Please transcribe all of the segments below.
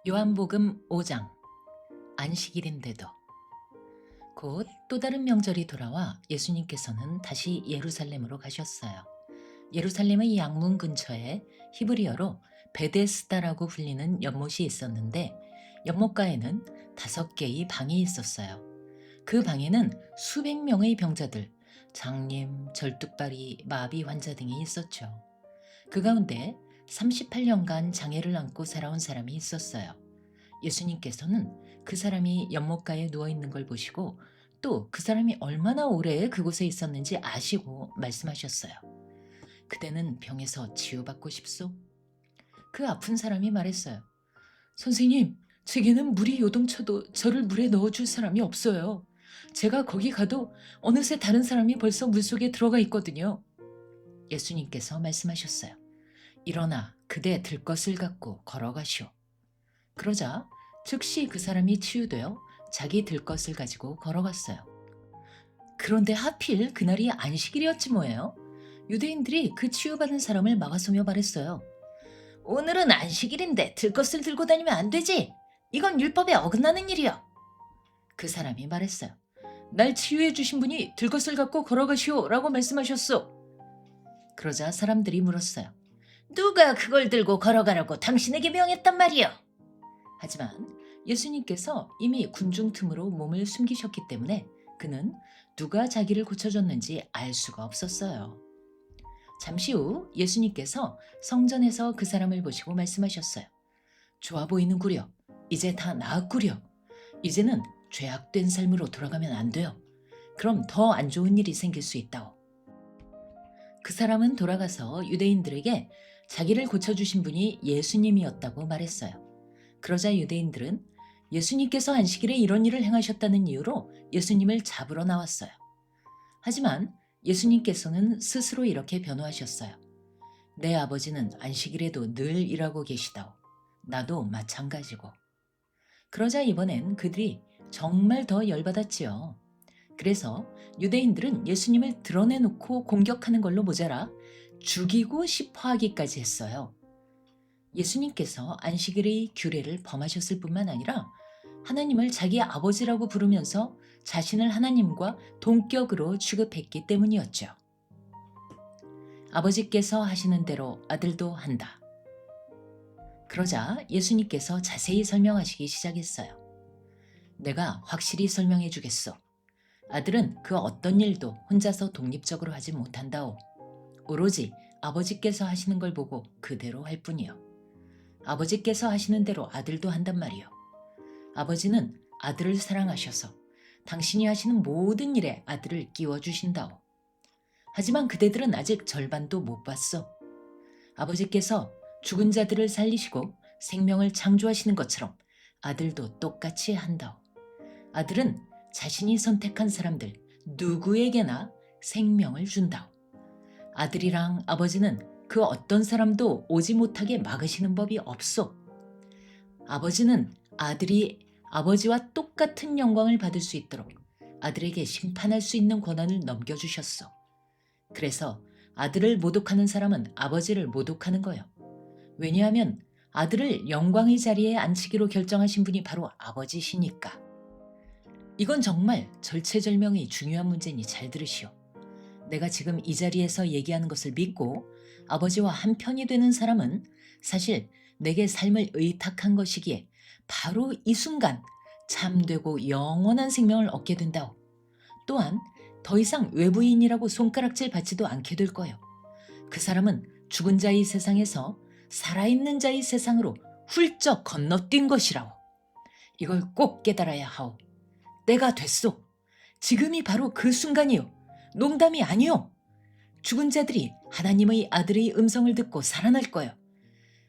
요한복음 5장. 안식일인데도. 곧 또 다른 명절이 돌아와 예수님께서는 다시 예루살렘으로 가셨어요. 예루살렘의 양문 근처에 히브리어로 베데스다라고 불리는 연못이 있었는데, 연못가에는 5개의 방이 있었어요. 그 방에는 수백 명의 병자들, 장님, 절뚝발이, 마비 환자 등이 있었죠. 그 가운데 38년간 장애를 안고 살아온 사람이 있었어요. 예수님께서는 그 사람이 연못가에 누워 있는 걸 보시고, 또 그 사람이 얼마나 오래 그곳에 있었는지 아시고 말씀하셨어요. 그대는 병에서 치유받고 싶소? 그 아픈 사람이 말했어요. 선생님, 제게는 물이 요동쳐도 저를 물에 넣어줄 사람이 없어요. 제가 거기 가도 어느새 다른 사람이 벌써 물속에 들어가 있거든요. 예수님께서 말씀하셨어요. 일어나 그대 들 것을 갖고 걸어가시오. 그러자 즉시 그 사람이 치유되어 자기 들 것을 가지고 걸어갔어요. 그런데 하필 그날이 안식일이었지 뭐예요. 유대인들이 그 치유받은 사람을 막아서며 말했어요. 오늘은 안식일인데 들 것을 들고 다니면 안 되지. 이건 율법에 어긋나는 일이요. 그 사람이 말했어요. 날 치유해 주신 분이 들 것을 갖고 걸어가시오 라고 말씀하셨소. 그러자 사람들이 물었어요. 누가 그걸 들고 걸어가라고 당신에게 명했단 말이요. 하지만 예수님께서 이미 군중 틈으로 몸을 숨기셨기 때문에 그는 누가 자기를 고쳐줬는지 알 수가 없었어요. 잠시 후 예수님께서 성전에서 그 사람을 보시고 말씀하셨어요. 좋아 보이는구려. 이제 다 나았구려. 이제는 죄악된 삶으로 돌아가면 안 돼요. 그럼 더 안 좋은 일이 생길 수 있다오. 그 사람은 돌아가서 유대인들에게 자기를 고쳐주신 분이 예수님이었다고 말했어요. 그러자 유대인들은 예수님께서 안식일에 이런 일을 행하셨다는 이유로 예수님을 잡으러 나왔어요. 하지만 예수님께서는 스스로 이렇게 변호하셨어요. 내 아버지는 안식일에도 늘 일하고 계시다오. 나도 마찬가지고. 그러자 이번엔 그들이 정말 더 열받았지요. 그래서 유대인들은 예수님을 드러내놓고 공격하는 걸로 모자라 죽이고 싶어 하기까지 했어요. 예수님께서 안식일의 규례를 범하셨을 뿐만 아니라 하나님을 자기 아버지라고 부르면서 자신을 하나님과 동격으로 취급했기 때문이었죠. 아버지께서 하시는 대로 아들도 한다. 그러자 예수님께서 자세히 설명하시기 시작했어요. 내가 확실히 설명해 주겠소. 아들은 그 어떤 일도 혼자서 독립적으로 하지 못한다오. 오로지 아버지께서 하시는 걸 보고 그대로 할 뿐이요. 아버지께서 하시는 대로 아들도 한단 말이요. 아버지는 아들을 사랑하셔서 당신이 하시는 모든 일에 아들을 끼워주신다오. 하지만 그대들은 아직 절반도 못 봤어. 아버지께서 죽은 자들을 살리시고 생명을 창조하시는 것처럼 아들도 똑같이 한다오. 아들은 자신이 선택한 사람들 누구에게나 생명을 준다오. 아들이랑 아버지는 그 어떤 사람도 오지 못하게 막으시는 법이 없소. 아버지는 아들이 아버지와 똑같은 영광을 받을 수 있도록 아들에게 심판할 수 있는 권한을 넘겨주셨어. 그래서 아들을 모독하는 사람은 아버지를 모독하는 거요. 왜냐하면 아들을 영광의 자리에 앉히기로 결정하신 분이 바로 아버지시니까. 이건 정말 절체절명의 중요한 문제니 잘 들으시오. 내가 지금 이 자리에서 얘기하는 것을 믿고 아버지와 한편이 되는 사람은 사실 내게 삶을 의탁한 것이기에 바로 이 순간 참되고 영원한 생명을 얻게 된다오. 또한 더 이상 외부인이라고 손가락질 받지도 않게 될 거요. 그 사람은 죽은 자의 세상에서 살아있는 자의 세상으로 훌쩍 건너뛴 것이라오. 이걸 꼭 깨달아야 하오. 때가 됐소. 지금이 바로 그 순간이요. 농담이 아니요. 죽은 자들이 하나님의 아들의 음성을 듣고 살아날 거요.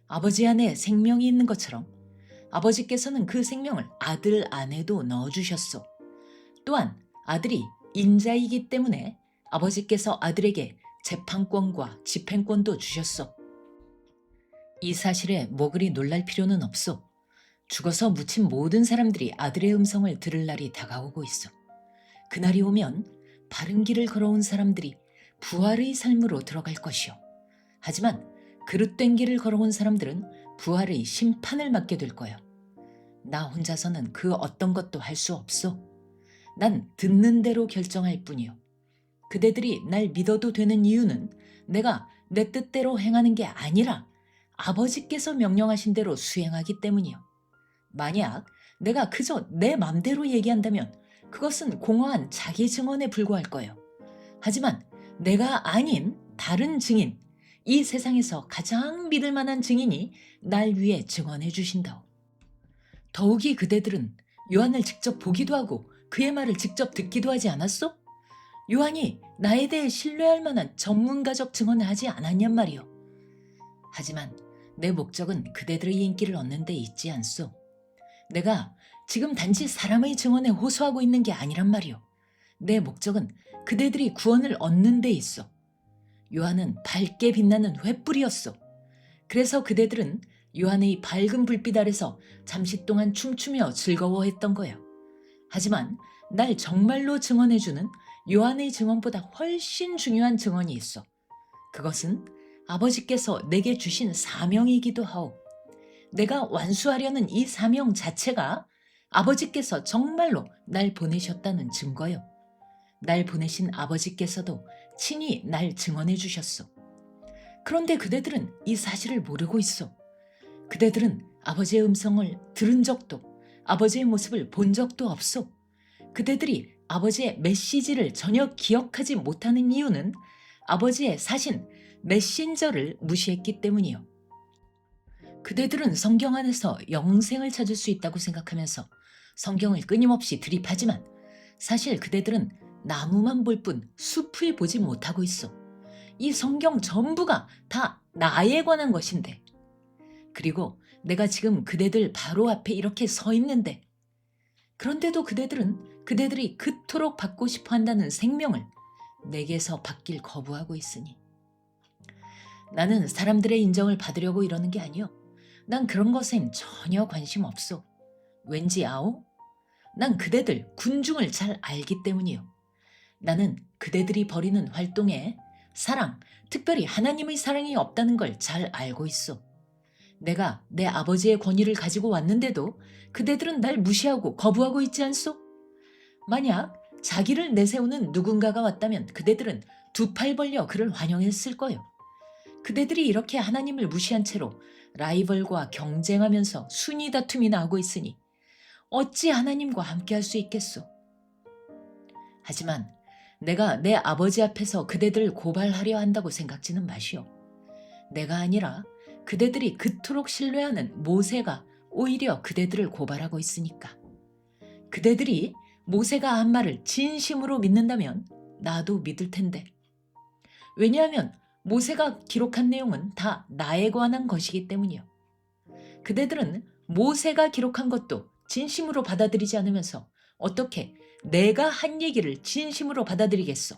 아버지 안에 생명이 있는 것처럼 아버지께서는 그 생명을 아들 안에도 넣어주셨소. 또한 아들이 인자이기 때문에 아버지께서 아들에게 재판권과 집행권도 주셨소. 이 사실에 뭐 그리 놀랄 필요는 없소. 죽어서 묻힌 모든 사람들이 아들의 음성을 들을 날이 다가오고 있어. 그날이 오면 바른 길을 걸어온 사람들이 부활의 삶으로 들어갈 것이요. 하지만 그릇된 길을 걸어온 사람들은 부활의 심판을 맞게 될 거예요. 나 혼자서는 그 어떤 것도 할 수 없소. 난 듣는 대로 결정할 뿐이요. 그대들이 날 믿어도 되는 이유는 내가 내 뜻대로 행하는 게 아니라 아버지께서 명령하신 대로 수행하기 때문이요. 만약 내가 그저 내 맘대로 얘기한다면 그것은 공허한 자기 증언에 불과할 거예요. 하지만 내가 아닌 다른 증인, 이 세상에서 가장 믿을 만한 증인이 날 위해 증언해 주신다. 더욱이 그대들은 요한을 직접 보기도 하고 그의 말을 직접 듣기도 하지 않았소? 요한이 나에 대해 신뢰할 만한 전문가적 증언을 하지 않았냔 말이요. 하지만 내 목적은 그대들의 인기를 얻는 데 있지 않소. 내가 지금 단지 사람의 증언에 호소하고 있는 게 아니란 말이요. 내 목적은 그대들이 구원을 얻는 데 있어. 요한은 밝게 빛나는 횃불이었어. 그래서 그대들은 요한의 밝은 불빛 아래서 잠시 동안 춤추며 즐거워했던 거야. 하지만 날 정말로 증언해주는 요한의 증언보다 훨씬 중요한 증언이 있어. 그것은 아버지께서 내게 주신 사명이기도 하오. 내가 완수하려는 이 사명 자체가 아버지께서 정말로 날 보내셨다는 증거요. 날 보내신 아버지께서도 친히 날 증언해 주셨어. 그런데 그대들은 이 사실을 모르고 있어. 그대들은 아버지의 음성을 들은 적도 아버지의 모습을 본 적도 없어. 그대들이 아버지의 메시지를 전혀 기억하지 못하는 이유는 아버지의 사신 메신저를 무시했기 때문이요. 그대들은 성경 안에서 영생을 찾을 수 있다고 생각하면서 성경을 끊임없이 드립하지만 사실 그대들은 나무만 볼 뿐 숲을 보지 못하고 있어. 이 성경 전부가 다 나에 관한 것인데. 그리고 내가 지금 그대들 바로 앞에 이렇게 서 있는데. 그런데도 그대들은 그대들이 그토록 받고 싶어 한다는 생명을 내게서 받길 거부하고 있으니. 나는 사람들의 인정을 받으려고 이러는 게 아니요. 난 그런 것엔 전혀 관심 없어. 왠지 아오? 난 그대들 군중을 잘 알기 때문이요. 나는 그대들이 벌이는 활동에 사랑, 특별히 하나님의 사랑이 없다는 걸 잘 알고 있어. 내가 내 아버지의 권위를 가지고 왔는데도 그대들은 날 무시하고 거부하고 있지 않소? 만약 자기를 내세우는 누군가가 왔다면 그대들은 두 팔 벌려 그를 환영했을 거요. 그대들이 이렇게 하나님을 무시한 채로 라이벌과 경쟁하면서 순위 다툼이나 하고 있으니 어찌 하나님과 함께 할 수 있겠소? 하지만 내가 내 아버지 앞에서 그대들을 고발하려 한다고 생각지는 마시오. 내가 아니라 그대들이 그토록 신뢰하는 모세가 오히려 그대들을 고발하고 있으니까. 그대들이 모세가 한 말을 진심으로 믿는다면 나도 믿을 텐데. 왜냐하면 모세가 기록한 내용은 다 나에 관한 것이기 때문이요. 그대들은 모세가 기록한 것도 진심으로 받아들이지 않으면서 어떻게 내가 한 얘기를 진심으로 받아들이겠어?